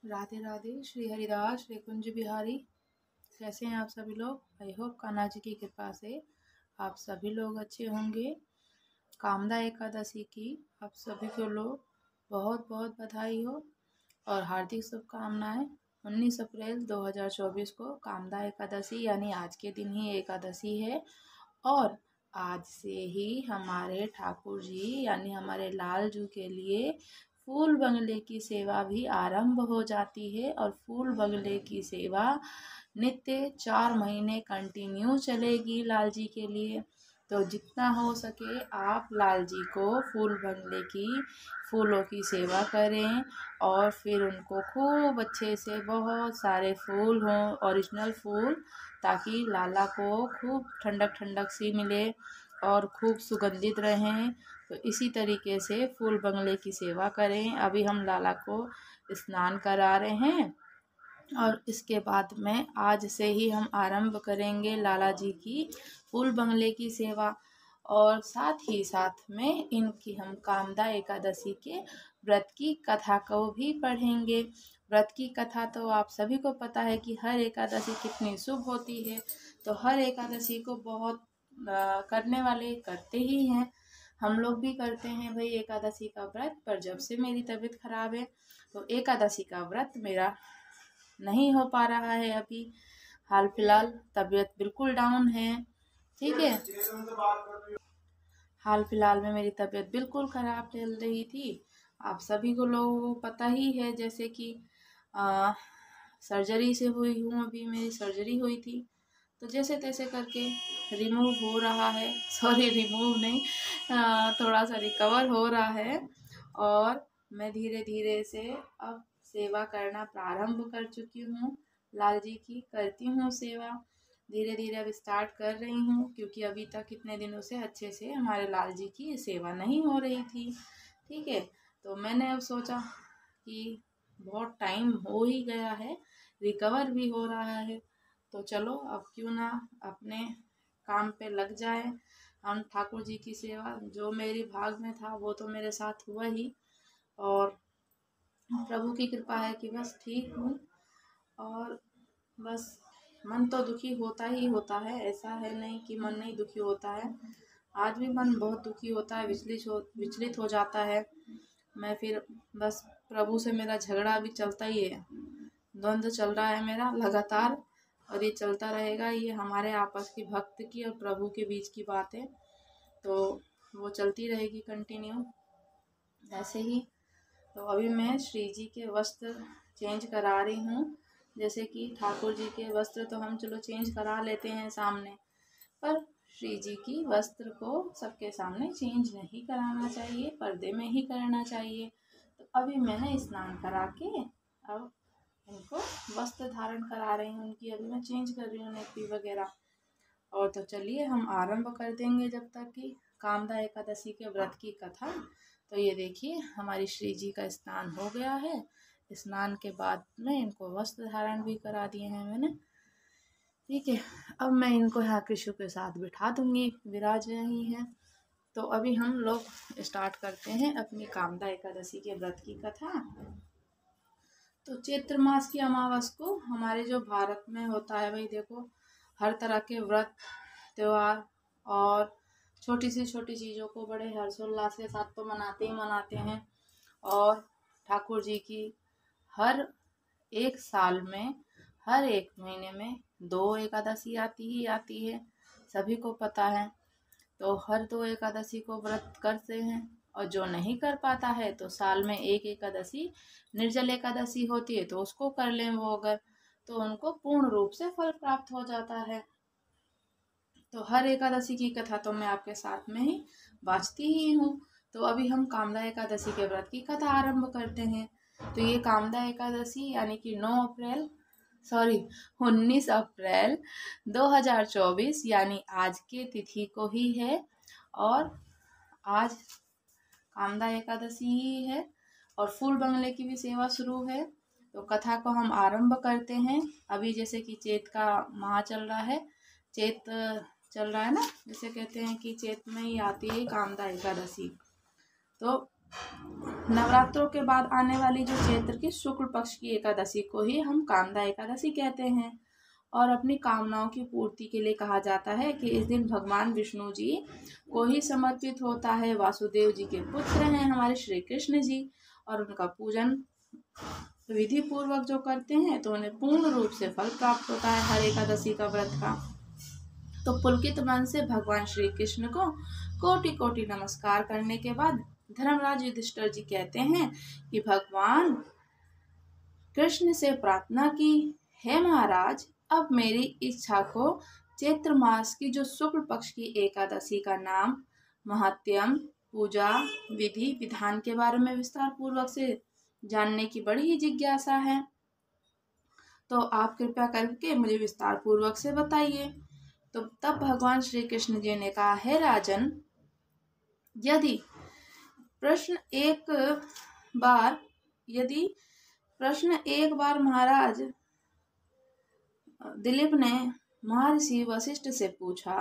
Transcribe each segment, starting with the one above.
राधे राधे। श्री हरिदास श्री कुंज बिहारी। कैसे हैं आप सभी लोग। आई होप कान्हा जी की कृपा से आप सभी लोग अच्छे होंगे। कामदा एकादशी की आप सभी को लोग बहुत बहुत बधाई हो और हार्दिक शुभकामनाएं। 19 अप्रैल 2024 को कामदा एकादशी यानी आज के दिन ही एकादशी है और आज से ही हमारे ठाकुर जी यानी हमारे लाल जू के लिए फूल बंगले की सेवा भी आरंभ हो जाती है और फूल बंगले की सेवा नित्य 4 महीने कंटिन्यू चलेगी लाल जी के लिए। तो जितना हो सके आप लाल जी को फूल बंगले की फूलों की सेवा करें और फिर उनको खूब अच्छे से बहुत सारे फूल हों, ओरिजिनल फूल, ताकि लाला को खूब ठंडक ठंडक सी मिले और खूब सुगंधित रहें। तो इसी तरीके से फूल बंगले की सेवा करें। अभी हम लाला को स्नान करा रहे हैं और इसके बाद में आज से ही हम आरंभ करेंगे लाला जी की फूल बंगले की सेवा और साथ ही साथ में इनकी हम कामदा एकादशी के व्रत की कथा को भी पढ़ेंगे। व्रत की कथा तो आप सभी को पता है कि हर एकादशी कितनी शुभ होती है। तो हर एकादशी को बहुत करने वाले करते ही हैं। हम लोग भी करते हैं भाई एकादशी का व्रत। पर जब से मेरी तबीयत खराब है तो एकादशी का व्रत मेरा नहीं हो पा रहा है। अभी हाल फिलहाल तबीयत बिल्कुल डाउन है। ठीक है, हाल फिलहाल में मेरी तबीयत बिल्कुल ख़राब चल रही थी। आप सभी को लोगों को पता ही है, जैसे कि सर्जरी से हुई हूँ। अभी मेरी सर्जरी हुई थी तो जैसे तैसे करके रिमूव हो रहा है। सॉरी, रिमूव नहीं, थोड़ा सा रिकवर हो रहा है और मैं धीरे धीरे से अब सेवा करना प्रारंभ कर चुकी हूँ। लाल जी की करती हूँ सेवा, धीरे धीरे अब स्टार्ट कर रही हूँ, क्योंकि अभी तक कितने दिनों से अच्छे से हमारे लाल जी की सेवा नहीं हो रही थी। ठीक है, तो मैंने अब सोचा कि बहुत टाइम हो ही गया है, रिकवर भी हो रहा है, तो चलो अब क्यों ना अपने काम पे लग जाए। हम ठाकुर जी की सेवा, जो मेरी भाग में था वो तो मेरे साथ हुआ ही और प्रभु की कृपा है कि बस ठीक हूँ। और बस मन तो दुखी होता ही होता है, ऐसा है नहीं कि मन नहीं दुखी होता है। आज भी मन बहुत दुखी होता है, विचलित हो जाता है। मैं फिर बस प्रभु से मेरा झगड़ा भी चलता ही है, द्वंद्व चल रहा है मेरा लगातार और ये चलता रहेगा। ये हमारे आपस की भक्त की और प्रभु के बीच की बात है, तो वो चलती रहेगी कंटिन्यू ऐसे ही। तो अभी मैं श्री जी के वस्त्र चेंज करा रही हूँ। जैसे कि ठाकुर जी के वस्त्र तो हम चलो चेंज करा लेते हैं सामने, पर श्री जी की वस्त्र को सबके सामने चेंज नहीं कराना चाहिए, पर्दे में ही करना चाहिए। तो अभी मैंने स्नान करा के अब इनको वस्त्र धारण करा रही हूँ उनकी। अभी मैं चेंज कर रही हूँ नेपी वगैरह। और तो चलिए हम आरंभ कर देंगे जब तक कि कामदा एकादशी के व्रत की कथा। तो ये देखिए हमारी श्री जी का स्नान हो गया है। स्नान के बाद में इनको वस्त्र धारण भी करा दिए हैं मैंने। ठीक है, अब मैं इनको यहाँ कृष्ण के साथ बिठा दूंगी, विराज रही हैं। तो अभी हम लोग स्टार्ट करते हैं अपनी कामदा एकादशी के व्रत की कथा। तो चैत्र मास की अमावस को हमारे जो भारत में होता है भाई, देखो हर तरह के व्रत त्योहार और छोटी सी छोटी चीज़ों को बड़े हर्षोल्लास के साथ तो मनाते ही मनाते हैं। और ठाकुर जी की हर एक साल में हर एक महीने में 2 एकादशी आती ही आती है, सभी को पता है। तो हर 2 एकादशी को व्रत करते हैं और जो नहीं कर पाता है तो साल में एक एकादशी निर्जल एकादशी होती है तो उसको कर लें वो अगर, तो उनको पूर्ण रूप से फल प्राप्त हो जाता है। तो हर एकादशी की कथा तो मैं आपके साथ में ही बाँचती ही हूँ। तो अभी हम कामदा एकादशी के व्रत की कथा आरंभ करते हैं। तो ये कामदा एकादशी यानी कि 19 अप्रैल 2024 यानी आज के तिथि को ही है और आज कामदा एकादशी ही है और फूल बंगले की भी सेवा शुरू है। तो कथा को हम आरंभ करते हैं। अभी जैसे कि चैत का माह चल रहा है, चैत चल रहा है ना, जैसे कहते हैं कि चैत में ही आती है कामदा एकादशी। तो नवरात्रों के बाद आने वाली जो चैत्र की शुक्ल पक्ष की एकादशी को ही हम कामदा एकादशी कहते हैं। और अपनी कामनाओं की पूर्ति के लिए कहा जाता है कि इस दिन भगवान विष्णु जी को ही समर्पित होता है। वासुदेव जी के पुत्र हैं हमारे श्री कृष्ण जी, और उनका पूजन विधि पूर्वक जो करते हैं तो उन्हें पूर्ण रूप से फल प्राप्त होता है हर एकादशी का व्रत का। तो पुलकित मन से भगवान श्री कृष्ण को कोटि कोटि नमस्कार करने के बाद धर्मराज युधिष्ठिर जी कहते हैं कि भगवान कृष्ण से प्रार्थना की, हे महाराज, अब मेरी इच्छा को चैत्र मास की जो शुक्ल पक्ष की एकादशी का नाम, महात्म्य, पूजा, विधि विधान के बारे में विस्तार पूर्वक से जानने की बड़ी ही जिज्ञासा है, तो आप कृपया करके मुझे विस्तार पूर्वक से बताइए। तो तब भगवान श्री कृष्ण जी ने कहा, हे राजन, यदि प्रश्न एक बार महाराज दिलीप ने महर्षि वशिष्ठ से पूछा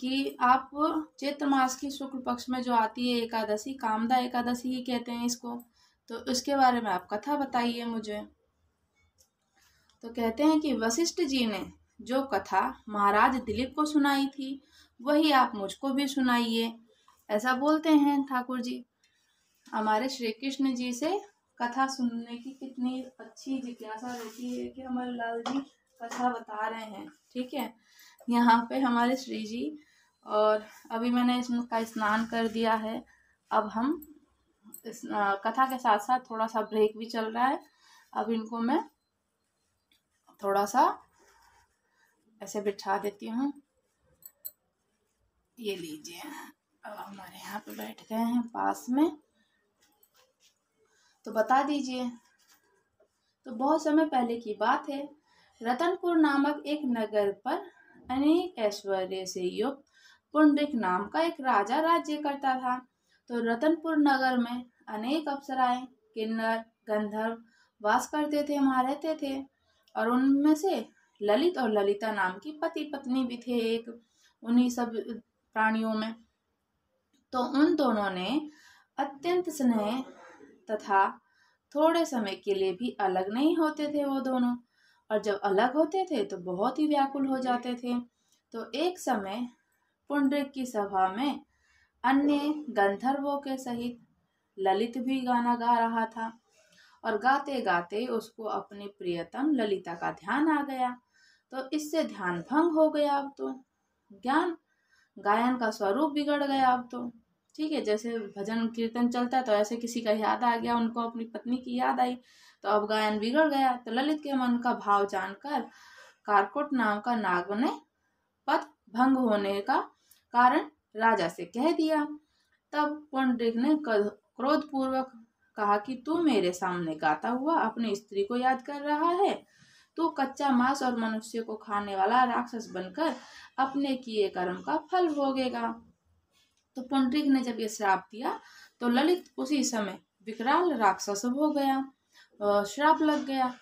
कि आप चैत्र मास की शुक्ल पक्ष में जो आती है एकादशी, कामदा एकादशी ही कहते हैं इसको, तो इसके बारे में आप कथा बताइए मुझे। तो कहते हैं कि वशिष्ठ जी ने जो कथा महाराज दिलीप को सुनाई थी वही आप मुझको भी सुनाइए, ऐसा बोलते हैं ठाकुर जी। हमारे श्री कृष्ण जी से कथा सुनने की कितनी अच्छी जिज्ञासा रहती है कि हमारे लाल जी कथा बता रहे हैं। ठीक है, यहाँ पे हमारे श्री जी, और अभी मैंने इसका स्नान कर दिया है। अब हम इस कथा के साथ साथ थोड़ा सा ब्रेक भी चल रहा है। अब इनको मैं थोड़ा सा ऐसे बिठा देती हूँ, ये लीजिए। अब हमारे यहाँ पे बैठ गए हैं पास में, तो बता दीजिए। तो बहुत समय पहले की बात है, रतनपुर नामक एक नगर पर अनेक ऐश्वर्य से युक्त पुंडरीक नाम का एक राजा राज्य करता था। तो रतनपुर नगर में अनेक अप्सराएं, किन्नर, गंधर्व वास करते थे, वहां रहते थे, और उनमें से ललित और ललिता नाम की पति पत्नी भी थे एक उन्हीं सब प्राणियों में। तो उन दोनों ने अत्यंत स्नेह तथा थोड़े समय के लिए भी अलग नहीं होते थे वो दोनों, और जब अलग होते थे तो बहुत ही व्याकुल हो जाते थे। तो एक समय पुंडरीक की सभा में अन्य गंधर्वों के सहित ललित भी गाना गा रहा था, और गाते गाते उसको अपनी प्रियतम ललिता का ध्यान आ गया। तो इससे ध्यान भंग हो गया। अब तो ज्ञान गायन का स्वरूप बिगड़ गया। अब तो ठीक है, जैसे भजन कीर्तन चलता है तो ऐसे किसी का याद आ गया, उनको अपनी पत्नी की याद आई, तो अब गायन बिगड़ गया। तो ललित के मन का भाव जानकर कारकुट नाम का नाग ने पद भंग होने का कारण राजा से कह दिया। तब पुंडरीक ने क्रोध पूर्वक कहा कि तू मेरे सामने गाता हुआ अपनी स्त्री को याद कर रहा है, तू कच्चा मांस और मनुष्य को खाने वाला राक्षस बनकर अपने किए कर्म का फल भोगेगा। तो पुंडरीक ने जब ये श्राप दिया तो ललित उसी समय विकराल राक्षस हो गया, श्राप लग गया।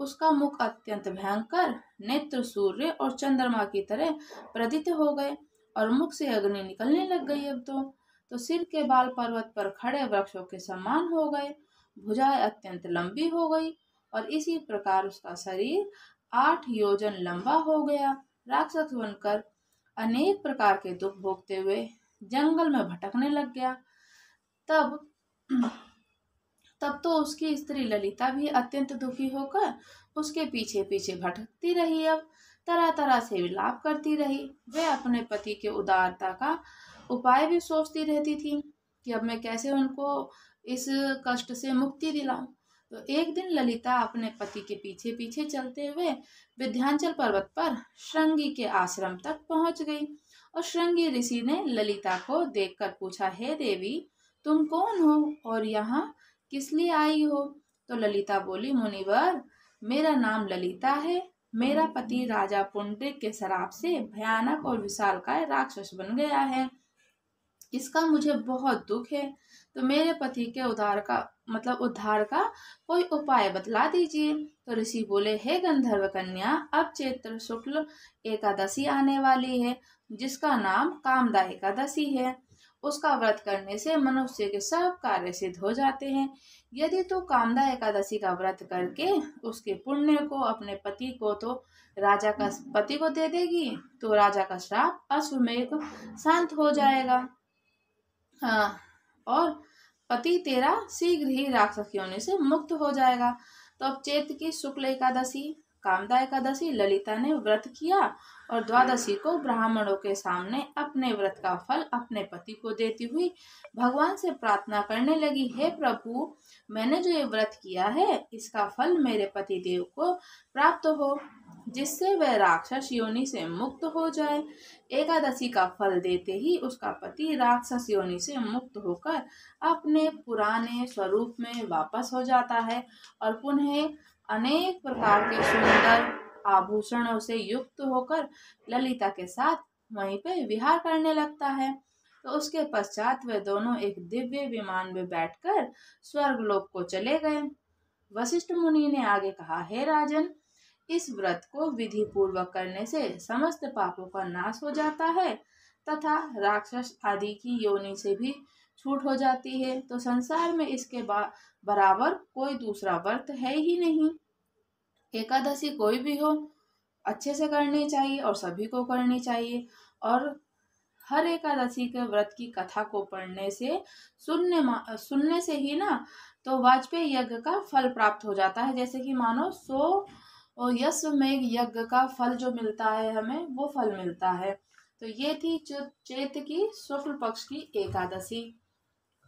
उसका मुख अत्यंत भयंकर, नेत्र सूर्य और चंद्रमा की तरह प्रदीप्त हो गए, और मुख से अग्नि निकलने लग गई। अब तो सिर के बाल पर्वत पर खड़े वृक्षों के समान हो गए, भुजाएं अत्यंत लंबी हो गई, और इसी प्रकार उसका शरीर 8 योजन लंबा हो गया। राक्षस बनकर अनेक प्रकार के दुख भोगते हुए जंगल में भटकने लग गया। तब तो उसकी स्त्री ललिता भी अत्यंत दुखी होकर उसके पीछे पीछे भटकती रही। अब तरह तरह से विलाप करती रही। वह अपने पति के उदारता का उपाय भी सोचती रहती थी कि अब मैं कैसे उनको इस कष्ट से मुक्ति दिलाऊं। तो एक दिन ललिता अपने पति के पीछे पीछे चलते हुए विंध्याचल पर्वत पर श्रृंगी के आश्रम तक पहुंच गई, और श्रृंगी ऋषि ने ललिता को देखकर पूछा, हे देवी, तुम कौन हो और यहाँ किस लिए आई हो? तो ललिता बोली, मुनिवर, मेरा नाम ललिता है। मेरा पति राजा पुंडरीक के श्राप से भयानक और विशालकाय राक्षस बन गया है। इसका मुझे बहुत दुख है, तो मेरे पति के उद्धार का कोई उपाय बतला दीजिए। तो ऋषि बोले, हे गंधर्व कन्या, अब चैत्र शुक्ल एकादशी आने वाली है, जिसका नाम कामदा एकादशी है। उसका व्रत करने से मनुष्य के सब कार्य सिद्ध हो जाते हैं। यदि तू कामदा एकादशी का व्रत करके उसके पुण्य को अपने पति को तो राजा का पति को दे देगी तो राजा का श्राप अश्वमेध शांत हो जाएगा। हाँ, और पति तेरा शीघ्र ही राक्षस योनि से मुक्त हो जाएगा। तो अब चैत्र की शुक्ल एकादशी, कामदा एकादशी ललिता ने व्रत किया और द्वादशी को ब्राह्मणों के सामने अपने व्रत का फल अपने पति को देती हुई भगवान से प्रार्थना करने लगी, हे प्रभु, मैंने जो ये व्रत किया है इसका फल मेरे पति देव को प्राप्त हो, जिससे वह राक्षस योनि से मुक्त हो जाए। एकादशी का फल देते ही उसका पति राक्षस योनि से मुक्त होकर अपने पुराने स्वरूप में वापस हो जाता है और पुनः अनेक प्रकार के सुंदर आभूषणों से युक्त होकर ललिता के साथ वहीं पे विहार करने लगता है। तो उसके पश्चात वे दोनों एक दिव्य विमान में बैठकर स्वर्गलोक को चले गए। वशिष्ठ मुनि ने आगे कहा, हे राजन, इस व्रत को विधि पूर्वक करने से समस्त पापों का नाश हो जाता है तथा राक्षस आदि की योनि से भी छूट हो जाती है। तो संसार में इसके बराबर कोई दूसरा व्रत है ही नहीं। एकादशी कोई भी हो अच्छे से करनी चाहिए और सभी को करनी चाहिए। और हर एकादशी के व्रत की कथा को पढ़ने से सुनने से ही ना तो वाजपेयी यज्ञ का फल प्राप्त हो जाता है। जैसे कि मानो 100 यज्ञ यज्ञ का फल जो मिलता है हमें वो फल मिलता है। तो ये थी चैत्र की शुक्ल पक्ष की एकादशी,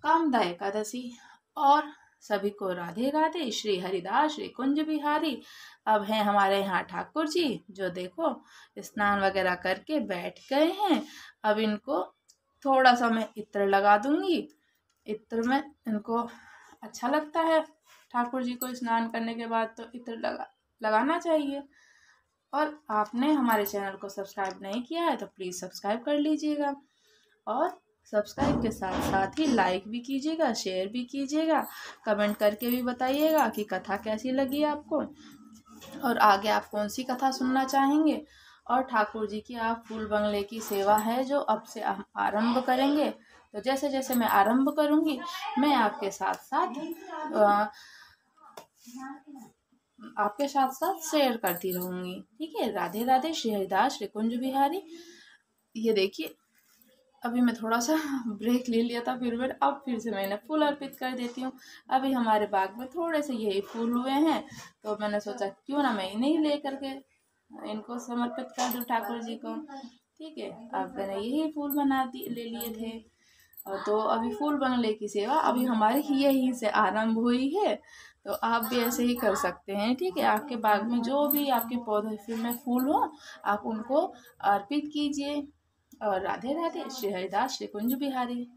कामदा एकादशी। और सभी को राधे राधे। श्री हरिदास श्री कुंज बिहारी। अब हैं हमारे यहाँ ठाकुर जी, जो देखो स्नान वगैरह करके बैठ गए हैं। अब इनको थोड़ा सा मैं इत्र लगा दूंगी। इत्र में इनको अच्छा लगता है, ठाकुर जी को स्नान करने के बाद तो इत्र लगाना चाहिए। और आपने हमारे चैनल को सब्सक्राइब नहीं किया है तो प्लीज़ सब्सक्राइब कर लीजिएगा और सब्सक्राइब के साथ साथ ही लाइक भी कीजिएगा, शेयर भी कीजिएगा, कमेंट करके भी बताइएगा कि कथा कैसी लगी आपको और आगे आप कौन सी कथा सुनना चाहेंगे। और ठाकुर जी की आप फूल बंगले की सेवा है जो अब से हम आरंभ करेंगे। तो जैसे जैसे मैं आरंभ करूँगी मैं आपके साथ साथ शेयर करती रहूँगी। ठीक है, राधे राधे। श्री हरिदास श्री कुंज बिहारी। ये देखिए अभी मैं थोड़ा सा ब्रेक ले लिया था, फिर से मैंने फूल अर्पित कर देती हूँ। अभी हमारे बाग में थोड़े से यही फूल हुए हैं तो मैंने सोचा क्यों ना मैं इन्हें ले करके इनको समर्पित कर दूँ ठाकुर जी को। ठीक है, अब मैंने यही फूल ले लिए थे। और तो अभी फूल बंगले की सेवा अभी हमारी यहीं से आरंभ हुई है, तो आप भी ऐसे ही कर सकते हैं। ठीक है, आपके बाग में जो भी आपके पौधे में फूल हो आप उनको अर्पित कीजिए। और राधे राधे। श्री हरिदास श्री कुंज बिहारी।